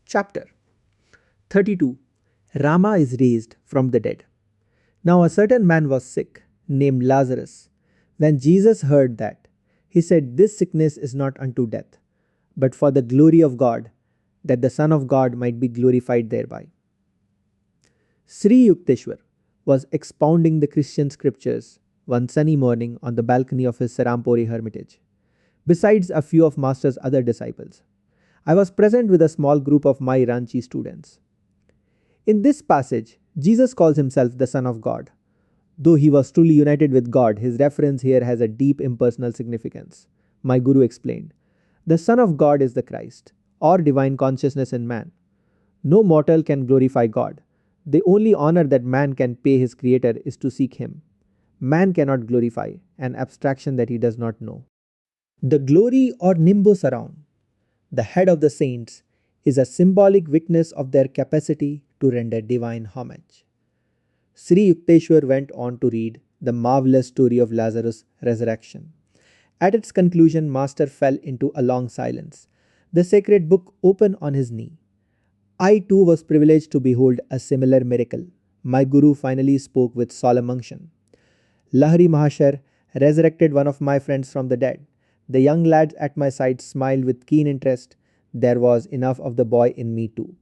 Chapter 32. Rama is raised from the dead. Now a certain man was sick, named Lazarus. When Jesus heard that, he said, "This sickness is not unto death, but for the glory of God, that the Son of God might be glorified thereby." Sri Yukteswar was expounding the Christian scriptures one sunny morning on the balcony of his Serampore hermitage, besides a few of Master's other disciples. I was present with a small group of my Ranchi students. In this passage, Jesus calls himself the Son of God. Though he was truly united with God, his reference here has a deep impersonal significance. My Guru explained, "The Son of God is the Christ, or divine consciousness in man. No mortal can glorify God. The only honor that man can pay his Creator is to seek him. Man cannot glorify an abstraction that he does not know." The glory or nimbus around the head of the saints is a symbolic witness of their capacity to render divine homage. Sri Yukteswar went on to read the marvelous story of Lazarus' resurrection. At its conclusion, Master fell into a long silence, the sacred book open on his knee. I too was privileged to behold a similar miracle. My Guru finally spoke with solemn unction. "Lahari Mahashar resurrected one of my friends from the dead." The young lads at my side smiled with keen interest. There was enough of the boy in me too,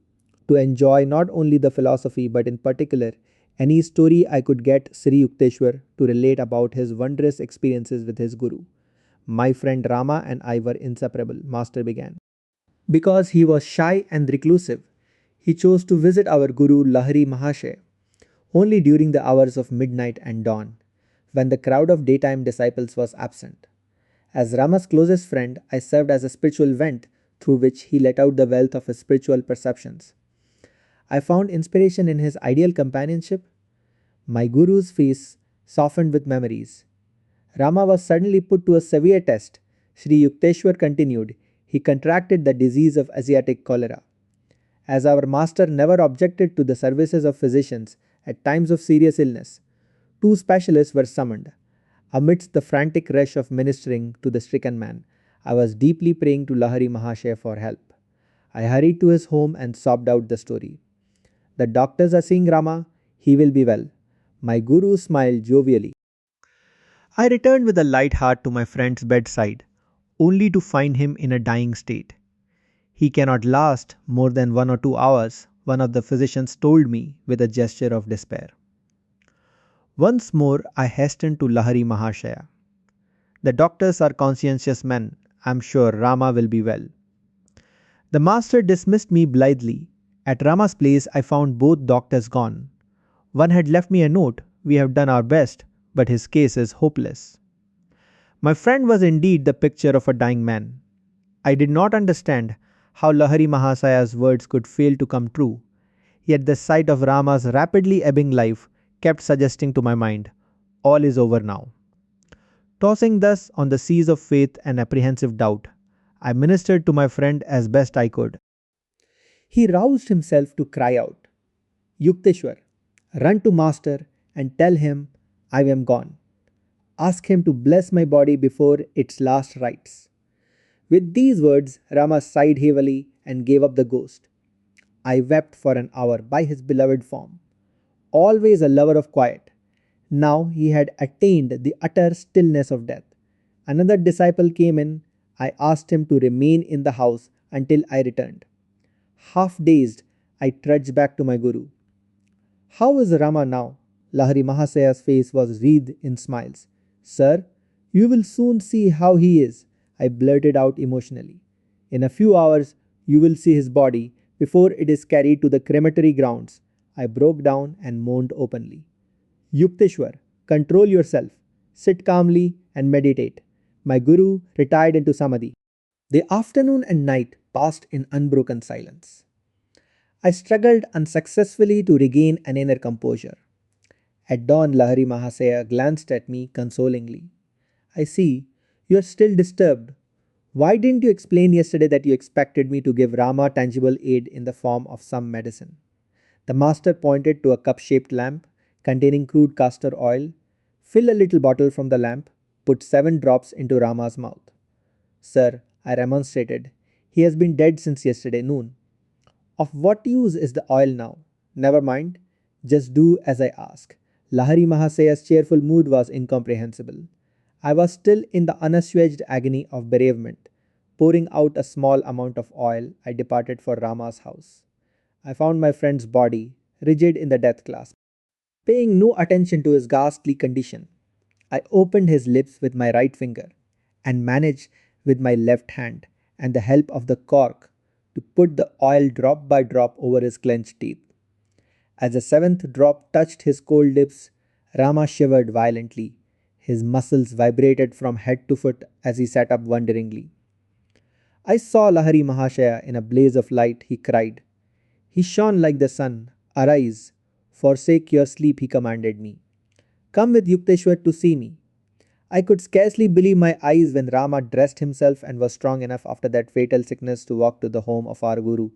to enjoy not only the philosophy but in particular any story I could get Sri Yukteswar to relate about his wondrous experiences with his Guru. "My friend Rama and I were inseparable," Master began. "Because he was shy and reclusive, he chose to visit our Guru Lahari Mahashay only during the hours of midnight and dawn, when the crowd of daytime disciples was absent. As Rama's closest friend, I served as a spiritual vent through which he let out the wealth of his spiritual perceptions. I found inspiration in his ideal companionship." My Guru's face softened with memories. "Rama was suddenly put to a severe test," Sri Yukteswar continued. "He contracted the disease of Asiatic cholera. As our master never objected to the services of physicians at times of serious illness, two specialists were summoned. Amidst the frantic rush of ministering to the stricken man, I was deeply praying to Lahari Mahashay for help. I hurried to his home and sobbed out the story. 'The doctors are seeing Rama. He will be well.' My Guru smiled jovially. I returned with a light heart to my friend's bedside, only to find him in a dying state. 'He cannot last more than 1 or 2 hours,' one of the physicians told me with a gesture of despair. Once more I hastened to Lahari Mahashaya. 'The doctors are conscientious men. I am sure Rama will be well.' The master dismissed me blithely. At Rama's place I found both doctors gone. One had left me a note: 'We have done our best, but his case is hopeless.' My friend was indeed the picture of a dying man. I did not understand how Lahari Mahasaya's words could fail to come true, yet the sight of Rama's rapidly ebbing life kept suggesting to my mind, 'All is over now.' Tossing thus on the seas of faith and apprehensive doubt, I ministered to my friend as best I could. He roused himself to cry out, 'Yukteswar, run to Master and tell him I am gone. Ask him to bless my body before its last rites.' With these words, Rama sighed heavily and gave up the ghost. I wept for an hour by his beloved form. Always a lover of quiet, now he had attained the utter stillness of death. Another disciple came in. I asked him to remain in the house until I returned. Half dazed, I trudged back to my Guru. 'How is Rama now?' Lahari Mahasaya's face was wreathed in smiles. 'Sir, you will soon see how he is,' I blurted out emotionally. 'In a few hours you will see his body before it is carried to the crematory grounds.' I broke down and moaned openly. 'Yukteswar, control yourself. Sit calmly and meditate.' My Guru retired into Samadhi. The afternoon and night passed in unbroken silence. I struggled unsuccessfully to regain an inner composure. At dawn, Lahari Mahasaya glanced at me consolingly. 'I see, you are still disturbed. Why didn't you explain yesterday that you expected me to give Rama tangible aid in the form of some medicine?' The master pointed to a cup-shaped lamp containing crude castor oil. 'Fill a little bottle from the lamp. Put 7 drops into Rama's mouth.' 'Sir,' I remonstrated, 'he has been dead since yesterday noon.' Of what use is the oil now? Never mind, just do as I ask. Lahari Mahasaya's cheerful mood was incomprehensible. I was still in the unassuaged agony of bereavement. Pouring out a small amount of oil, I departed for Rama's house. I found my friend's body, rigid in the death clasp. Paying no attention to his ghastly condition, I opened his lips with my right finger and managed with my left hand and the help of the cork to put the oil drop by drop over his clenched teeth. As the seventh drop touched his cold lips, Rama shivered violently. His muscles vibrated from head to foot as he sat up wonderingly. I saw Lahari Mahashaya in a blaze of light, he cried. He shone like the sun. Arise, forsake your sleep, he commanded me. Come with Yukteswar to see me. I could scarcely believe my eyes when Rama dressed himself and was strong enough after that fatal sickness to walk to the home of our Guru.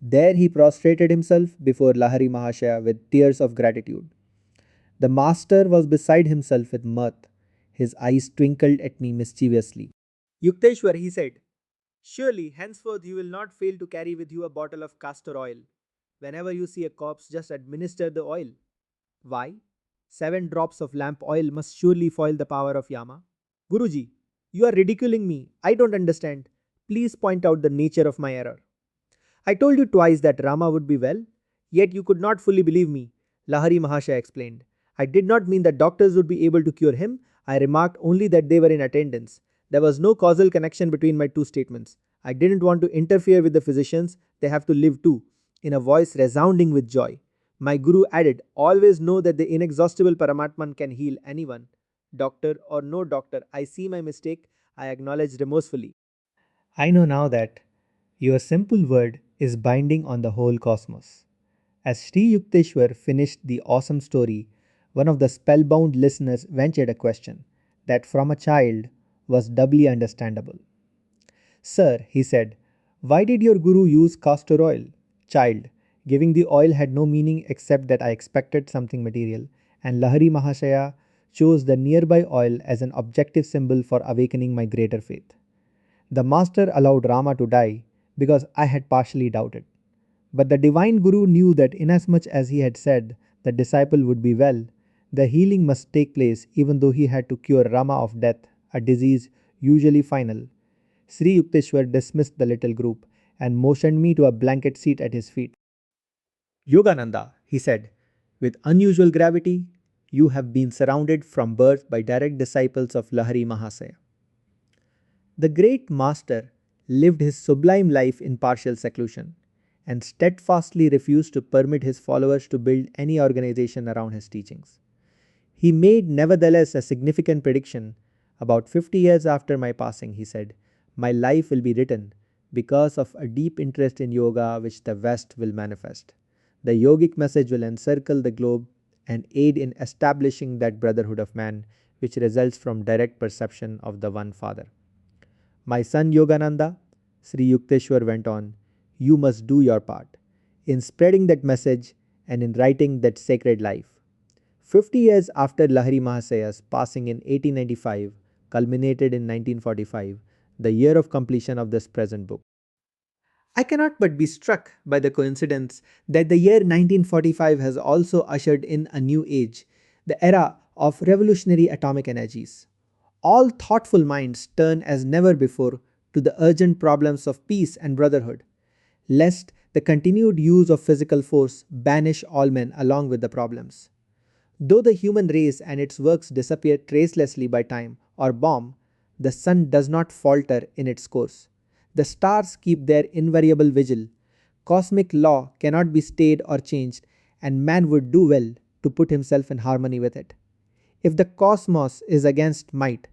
There he prostrated himself before Lahari Mahashaya with tears of gratitude. The master was beside himself with mirth. His eyes twinkled at me mischievously. Yukteswar, he said, surely henceforth you will not fail to carry with you a bottle of castor oil. Whenever you see a corpse, just administer the oil. Why? 7 drops of lamp oil must surely foil the power of Yama. Guruji, you are ridiculing me. I don't understand. Please point out the nature of my error. I told you twice that Rama would be well, yet you could not fully believe me, Lahari Mahashaya explained. I did not mean that doctors would be able to cure him. I remarked only that they were in attendance. There was no causal connection between my two statements. I didn't want to interfere with the physicians. They have to live too, in a voice resounding with joy. My Guru added, always know that the inexhaustible Paramatman can heal anyone. Doctor or no doctor, I see my mistake. I acknowledge remorsefully. I know now that your simple word is binding on the whole cosmos. As Sri Yukteswar finished the awesome story, one of the spellbound listeners ventured a question that from a child was doubly understandable. Sir, he said, why did your Guru use castor oil? Child, giving the oil had no meaning except that I expected something material, and Lahari Mahashaya chose the nearby oil as an objective symbol for awakening my greater faith. The master allowed Rama to die because I had partially doubted. But the divine Guru knew that inasmuch as he had said the disciple would be well, the healing must take place even though he had to cure Rama of death, a disease usually final. Sri Yukteswar dismissed the little group and motioned me to a blanket seat at his feet. Yogananda, he said, with unusual gravity, you have been surrounded from birth by direct disciples of Lahari Mahasaya. The great master lived his sublime life in partial seclusion and steadfastly refused to permit his followers to build any organization around his teachings. He made nevertheless a significant prediction. About 50 years after my passing, he said, my life will be written because of a deep interest in yoga which the West will manifest. The yogic message will encircle the globe and aid in establishing that brotherhood of man which results from direct perception of the one Father. My son Yogananda, Sri Yukteswar went on, you must do your part in spreading that message and in writing that sacred life. 50 years after Lahari Mahasaya's passing in 1895, culminated in 1945, the year of completion of this present book. I cannot but be struck by the coincidence that the year 1945 has also ushered in a new age, the era of revolutionary atomic energies. All thoughtful minds turn as never before to the urgent problems of peace and brotherhood, lest the continued use of physical force banish all men along with the problems. Though the human race and its works disappear tracelessly by time or bomb, the sun does not falter in its course. The stars keep their invariable vigil. Cosmic law cannot be stayed or changed, and man would do well to put himself in harmony with it. If the cosmos is against might,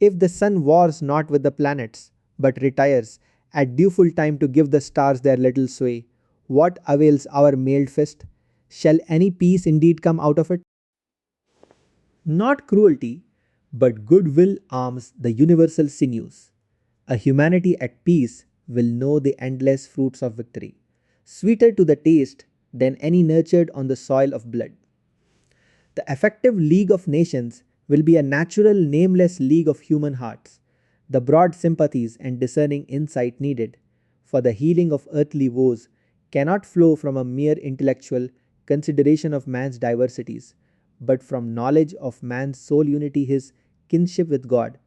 if the sun wars not with the planets, but retires at due full time to give the stars their little sway, what avails our mailed fist? Shall any peace indeed come out of it? Not cruelty, but goodwill arms the universal sinews. A humanity at peace will know the endless fruits of victory, sweeter to the taste than any nurtured on the soil of blood. The effective League of Nations will be a natural, nameless league of human hearts, the broad sympathies and discerning insight needed for the healing of earthly woes cannot flow from a mere intellectual consideration of man's diversities, but from knowledge of man's soul unity, his kinship with God,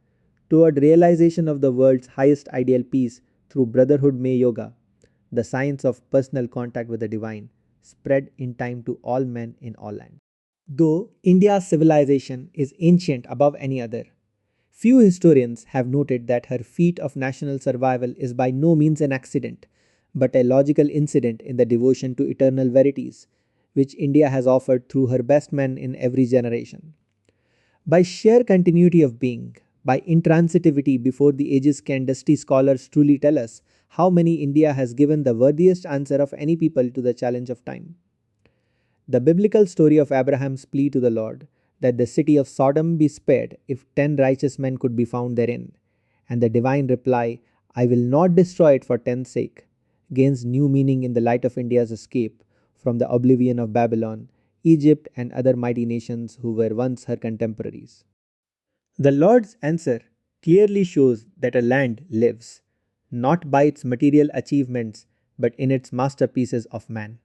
toward realization of the world's highest ideal peace through brotherhood may yoga, the science of personal contact with the divine, spread in time to all men in all lands. Though India's civilization is ancient above any other, few historians have noted that her feat of national survival is by no means an accident, but a logical incident in the devotion to eternal verities, which India has offered through her best men in every generation. By sheer continuity of being, by intransitivity before the ages can dusty scholars truly tell us how many India has given the worthiest answer of any people to the challenge of time. The biblical story of Abraham's plea to the Lord that the city of Sodom be spared if 10 righteous men could be found therein, and the divine reply, I will not destroy it for 10's sake, gains new meaning in the light of India's escape from the oblivion of Babylon, Egypt, and other mighty nations who were once her contemporaries. The Lord's answer clearly shows that a land lives, not by its material achievements, but in its masterpieces of man.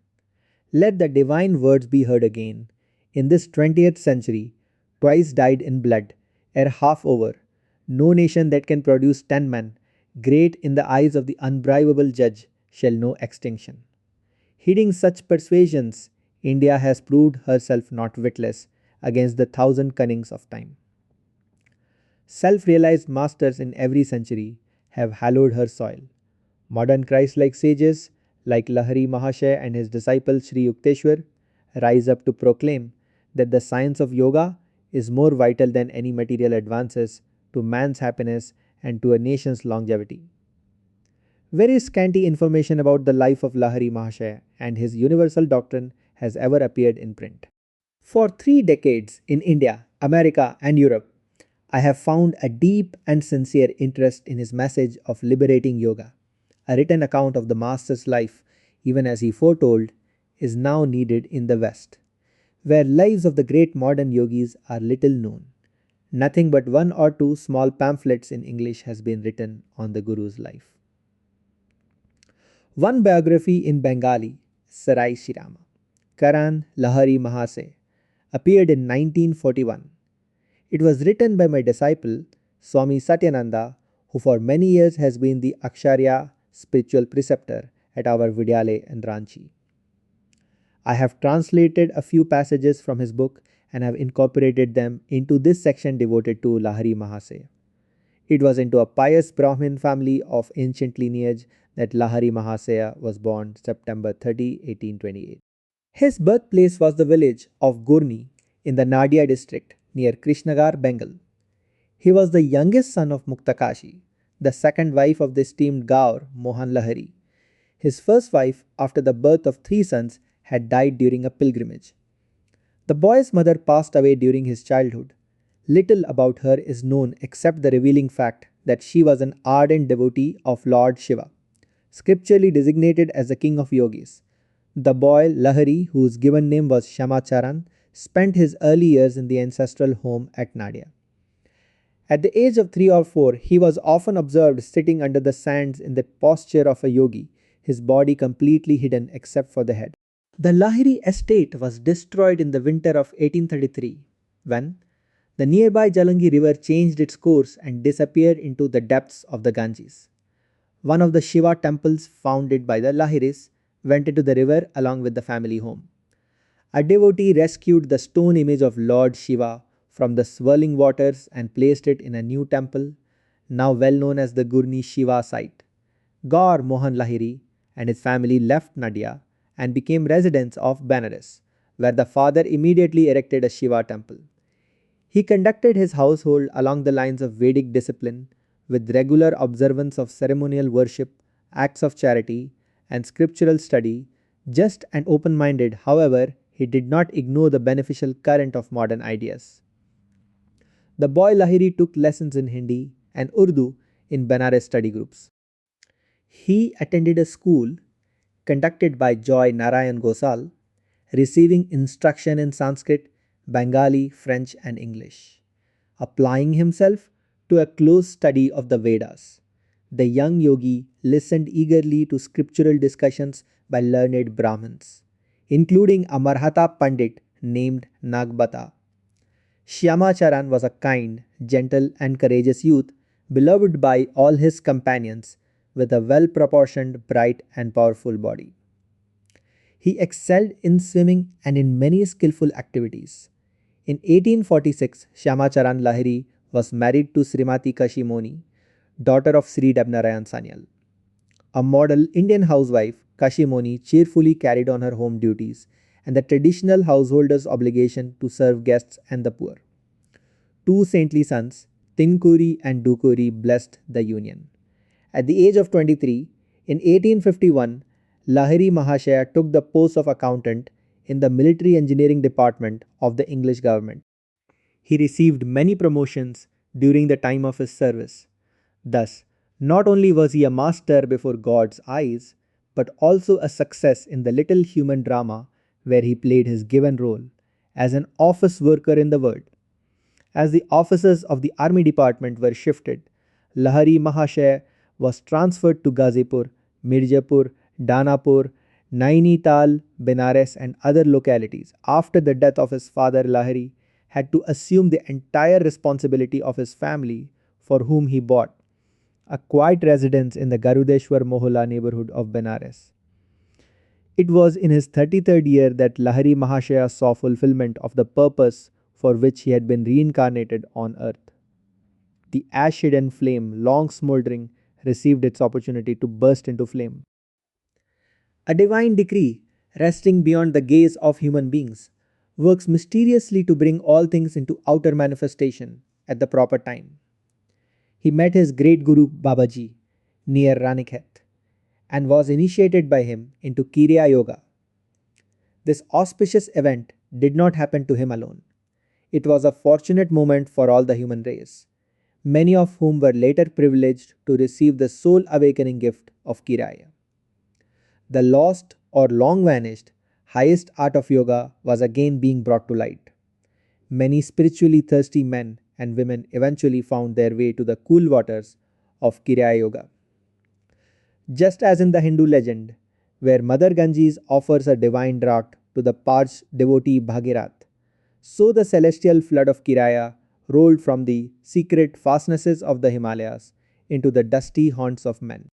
Let the divine words be heard again. In this 20th century, twice dyed in blood, ere half over, no nation that can produce 10 men, great in the eyes of the unbribable judge, shall know extinction. Heeding such persuasions, India has proved herself not witless against the thousand cunnings of time. Self realized masters in every century have hallowed her soil. Modern Christ like sages, like Lahari Mahashaya and his disciple Sri Yukteswar, rise up to proclaim that the science of yoga is more vital than any material advances to man's happiness and to a nation's longevity. Very scanty information about the life of Lahari Mahashaya and his universal doctrine has ever appeared in print. For 3 decades in India, America, and Europe, I have found a deep and sincere interest in his message of liberating yoga. A written account of the Master's life, even as he foretold, is now needed in the West, where lives of the great modern yogis are little known. Nothing but 1 or 2 small pamphlets in English has been written on the Guru's life. One biography in Bengali, Sarai Shirama, Karan Lahari Mahase, appeared in 1941. It was written by my disciple, Swami Satyananda, who for many years has been the Aksharya spiritual preceptor at our Vidyalaya in Ranchi. I have translated a few passages from his book and have incorporated them into this section devoted to Lahari Mahase. It was into a pious Brahmin family of ancient lineage that Lahari Mahasaya was born September 30, 1828. His birthplace was the village of Gurni in the Nadia district near Krishnagar, Bengal. He was the youngest son of Muktakashi, the second wife of the esteemed Gaur Mohan Lahari. His first wife, after the birth of 3 sons, had died during a pilgrimage. The boy's mother passed away during his childhood. Little about her is known except the revealing fact that she was an ardent devotee of Lord Shiva, scripturally designated as the king of yogis. The boy Lahari, whose given name was Shamacharan, spent his early years in the ancestral home at Nadia. At the age of 3 or 4, he was often observed sitting under the sands in the posture of a yogi, his body completely hidden except for the head. The Lahiri estate was destroyed in the winter of 1833 when the nearby Jalangi river changed its course and disappeared into the depths of the Ganges. One of the Shiva temples founded by the Lahiris went into the river along with the family home. A devotee rescued the stone image of Lord Shiva from the swirling waters and placed it in a new temple, now well known as the Gurni Shiva site. Gaur Mohan Lahiri and his family left Nadia and became residents of Benares, where the father immediately erected a Shiva temple. He conducted his household along the lines of Vedic discipline, with regular observance of ceremonial worship, acts of charity, and scriptural study. Just and open minded, however, he did not ignore the beneficial current of modern ideas. The boy Lahiri took lessons in Hindi and Urdu in Benares study groups. He attended a school conducted by Joy Narayan Gosal, receiving instruction in Sanskrit, Bengali, French, and English. Applying himself to a close study of the Vedas, the young yogi listened eagerly to scriptural discussions by learned Brahmins, including a Marhatha Pandit named Nagbata. Shyamacharan was a kind, gentle, and courageous youth, beloved by all his companions, with a well proportioned, bright, and powerful body. He excelled in swimming and in many skillful activities. In 1846, Shyamacharan Lahiri was married to Srimati Kashimoni, daughter of Sri Debnarayan Sanyal. A model Indian housewife, Kashimoni cheerfully carried on her home duties and the traditional householder's obligation to serve guests and the poor. Two saintly sons, Tinkuri and Dukuri, blessed the union. At the age of 23, in 1851, Lahiri Mahashaya took the post of accountant in the military engineering department of the English government. He received many promotions during the time of his service. Thus, not only was he a master before God's eyes, but also a success in the little human drama where he played his given role as an office worker in the world. As the offices of the army department were shifted, Lahari Mahashaya was transferred to Gazipur, Mirzapur, Danapur, Nainital, Benares, and other localities. After the death of his father, Lahari had to assume the entire responsibility of his family, for whom he bought a quiet residence in the Garudeshwar Mohalla neighborhood of Benares. It was in his 33rd year that Lahari Mahashaya saw fulfillment of the purpose for which he had been reincarnated on earth. The ash hidden flame, long smouldering, received its opportunity to burst into flame. A divine decree, resting beyond the gaze of human beings, works mysteriously to bring all things into outer manifestation at the proper time. He met his great guru Babaji near Ranikhet and was initiated by him into Kriya Yoga. This auspicious event did not happen to him alone. It was a fortunate moment for all the human race, many of whom were later privileged to receive the soul awakening gift of Kriya. The lost or long vanished highest art of yoga was again being brought to light. Many spiritually thirsty men and women eventually found their way to the cool waters of Kriya Yoga. Just as in the Hindu legend, where Mother Ganges offers a divine draught to the parched devotee Bhagirath, so the celestial flood of Kriya rolled from the secret fastnesses of the Himalayas into the dusty haunts of men.